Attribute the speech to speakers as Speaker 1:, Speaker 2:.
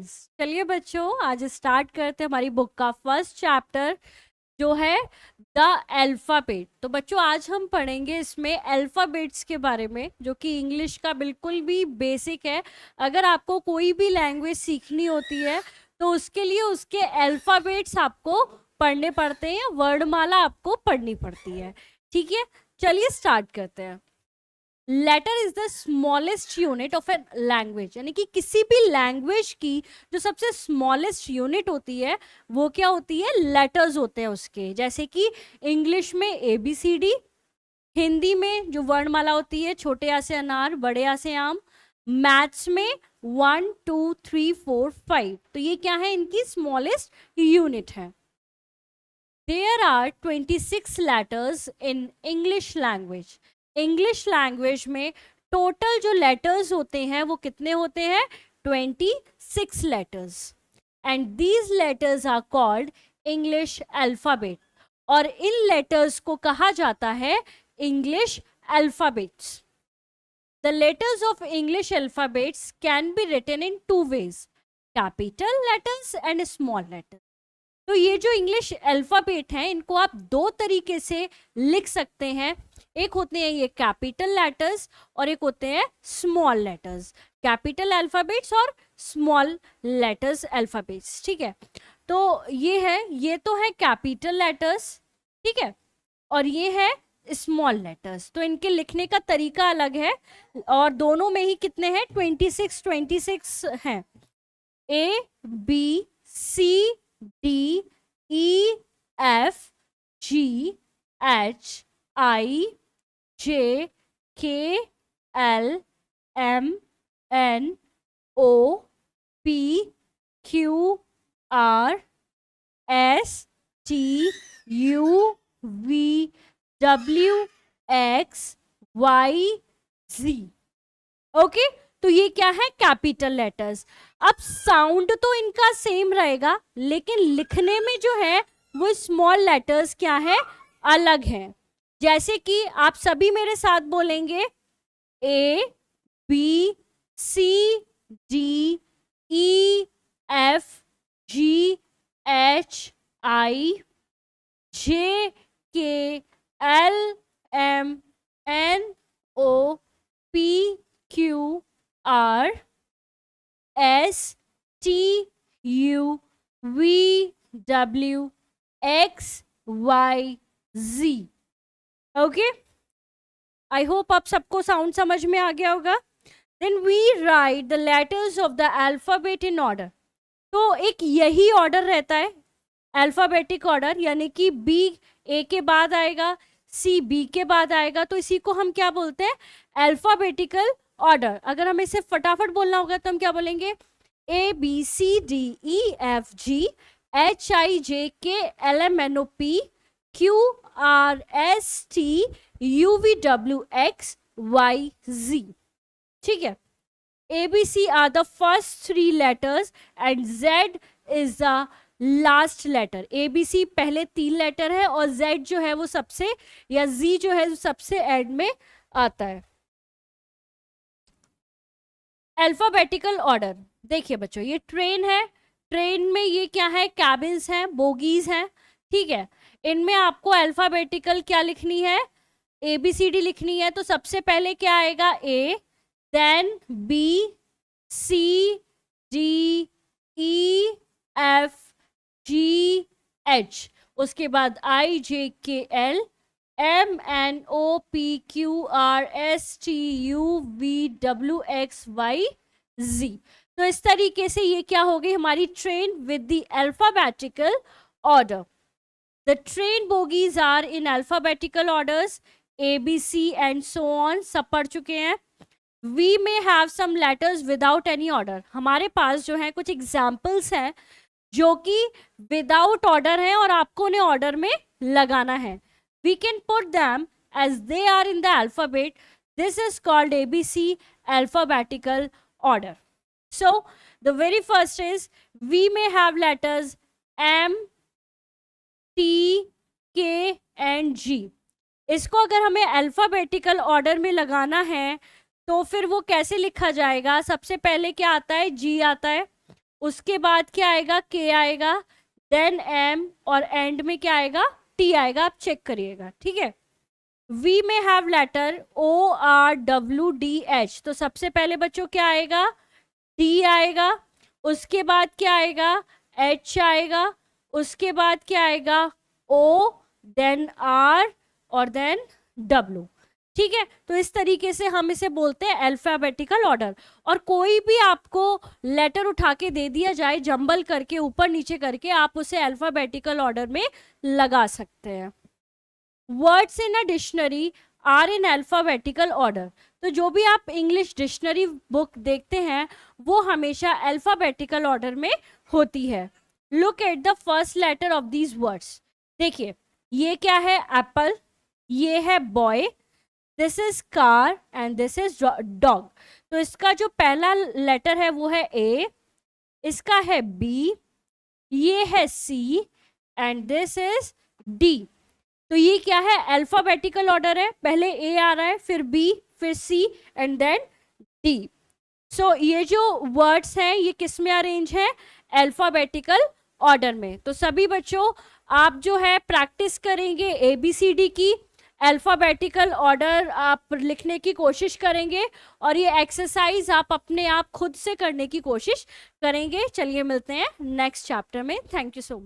Speaker 1: Studies. चलिए बच्चों, आज स्टार्ट करते हैं हमारी बुक का फर्स्ट चैप्टर जो है द अल्फाबेट। तो बच्चों आज हम पढ़ेंगे इसमें अल्फाबेट्स के बारे में, जो कि इंग्लिश का बिल्कुल भी बेसिक है। अगर आपको कोई भी लैंग्वेज सीखनी होती है तो उसके लिए उसके अल्फाबेट्स आपको पढ़ने पड़ते हैं, वर्णमाला आपको पढ़नी पड़ती है। ठीक है, चलिए स्टार्ट करते हैं। Letter is the smallest unit of a language, यानी कि किसी भी लैंग्वेज की जो सबसे स्मॉलेस्ट यूनिट होती है वो क्या होती है? लेटर्स होते हैं उसके। जैसे कि इंग्लिश में ABCD, हिंदी में जो वर्णमाला होती है छोटे आ से अनार, बड़े आ से आम, मैथ्स में 1 2 3 4 5। तो ये क्या है? इनकी स्मॉलेस्ट यूनिट है। There are 26 letters in English language. English language में टोटल जो लेटर्स होते हैं वो कितने होते हैं? 26 letters. And these letters are called English alphabet. और इन लेटर्स को कहा जाता है English alphabets. The letters of English alphabets can be written in 2 ways, capital letters and small letters. तो ये जो इंग्लिश अल्फाबेट हैं इनको आप 2 तरीके से लिख सकते हैं। एक होते हैं ये कैपिटल लेटर्स और एक होते हैं स्मॉल लेटर्स। कैपिटल अल्फाबेट्स और स्मॉल लेटर्स अल्फाबेट्स। ठीक है, तो ये है, ये तो है कैपिटल लेटर्स, ठीक है, और ये है स्मॉल लेटर्स। तो इनके लिखने का तरीका अलग है और दोनों में ही कितने हैं? 26 हैं। ABCDEFGHIJKLMNOPQRSTUVWXYZ। ओके, तो ये क्या है? Capital letters. अब साउंड तो इनका सेम रहेगा, लेकिन लिखने में जो है वो स्मॉल लेटर्स क्या है? अलग है। जैसे कि आप सभी मेरे साथ बोलेंगे ABCDEFGHIJKLMNOPQRSTUVWXYZ। ओके, आई होप आप सबको साउंड समझ में आ गया होगा। Then we write the letters of the alphabet in order. तो एक यही ऑर्डर रहता है, अल्फाबेटिक ऑर्डर, यानी कि B A के बाद आएगा, C B के बाद आएगा। तो इसी को हम क्या बोलते हैं? Alphabetical order. अगर हमें इसे फटाफट बोलना होगा तो हम क्या बोलेंगे? ABCDEFGHIJKLMNOPQRSTUVWXYZ। ठीक है, ABC are the first 3 letters and Z is the last letter. ABC पहले 3 लेटर है और Z जो है वो सबसे, या Z जो है सबसे एंड में आता है। अल्फाबेटिकल ऑर्डर देखिए बच्चों, ये ट्रेन है, ट्रेन में ये क्या है? कैबिन्स हैं, बोगीज हैं। ठीक है, इनमें आपको अल्फाबेटिकल क्या लिखनी है? ABCD लिखनी है। तो सबसे पहले क्या आएगा? A, then B, C, D, E, F, G, H, उसके बाद I, J, K, L, M, N, O, P, Q, R, S, T, U, V, W, X, Y, Z। तो इस तरीके से ये क्या हो गई हमारी train with the alphabetical order. The train bogies are in alphabetical orders, ABC and so on, सब पढ़ चुके हैं। We may have some letters without any order। हमारे पास जो है कुछ एग्जाम्पल्स हैं जो कि विदाउट ऑर्डर है और आपको उन्हें ऑर्डर में लगाना है। We can put them as they are in the alphabet. This is called ABC alphabetical order. So the very first is we may have letters M, T, K and G। इसको अगर हमें alphabetical order में लगाना है तो फिर वो कैसे लिखा जाएगा? सबसे पहले क्या आता है? G आता है, उसके बाद क्या आएगा, के आएगा, देन एम, और एंड में क्या आएगा, टी आएगा। आप चेक करिएगा, ठीक है। We may have letter O R W D H, तो सबसे पहले बच्चों क्या आएगा, डी आएगा, उसके बाद क्या आएगा, एच आएगा, उसके बाद क्या आएगा, ओ, देन आर, और देन डब्ल्यू, ठीक है। तो इस तरीके से हम इसे बोलते हैं अल्फाबेटिकल ऑर्डर। और कोई भी आपको लेटर उठा के दे दिया जाए, जंबल करके ऊपर नीचे करके, आप उसे अल्फाबेटिकल ऑर्डर में लगा सकते हैं। Words in a dictionary are in alphabetical order, तो जो भी आप इंग्लिश डिक्शनरी बुक देखते हैं वो हमेशा अल्फाबेटिकल ऑर्डर में होती है। Look at the first letter of these words, देखिए ये क्या है, एप्पल, ये है boy, this is car, and this is dog. तो इसका जो पहला लेटर है वो है ए, इसका है बी, ये है सी, एंड दिस इज डी। तो ये क्या है, अल्फाबेटिकल ऑर्डर है, पहले ए आ रहा है, फिर बी, फिर सी, एंड देन डी। सो ये जो वर्ड्स हैं ये किस में अरेंज है, अल्फाबेटिकल ऑर्डर में। तो सभी बच्चों आप जो है प्रैक्टिस करेंगे ABCD की, अल्फाबेटिकल ऑर्डर आप लिखने की कोशिश करेंगे, और ये एक्सरसाइज आप अपने आप खुद से करने की कोशिश करेंगे। चलिए मिलते हैं नेक्स्ट चैप्टर में। Thank you so much.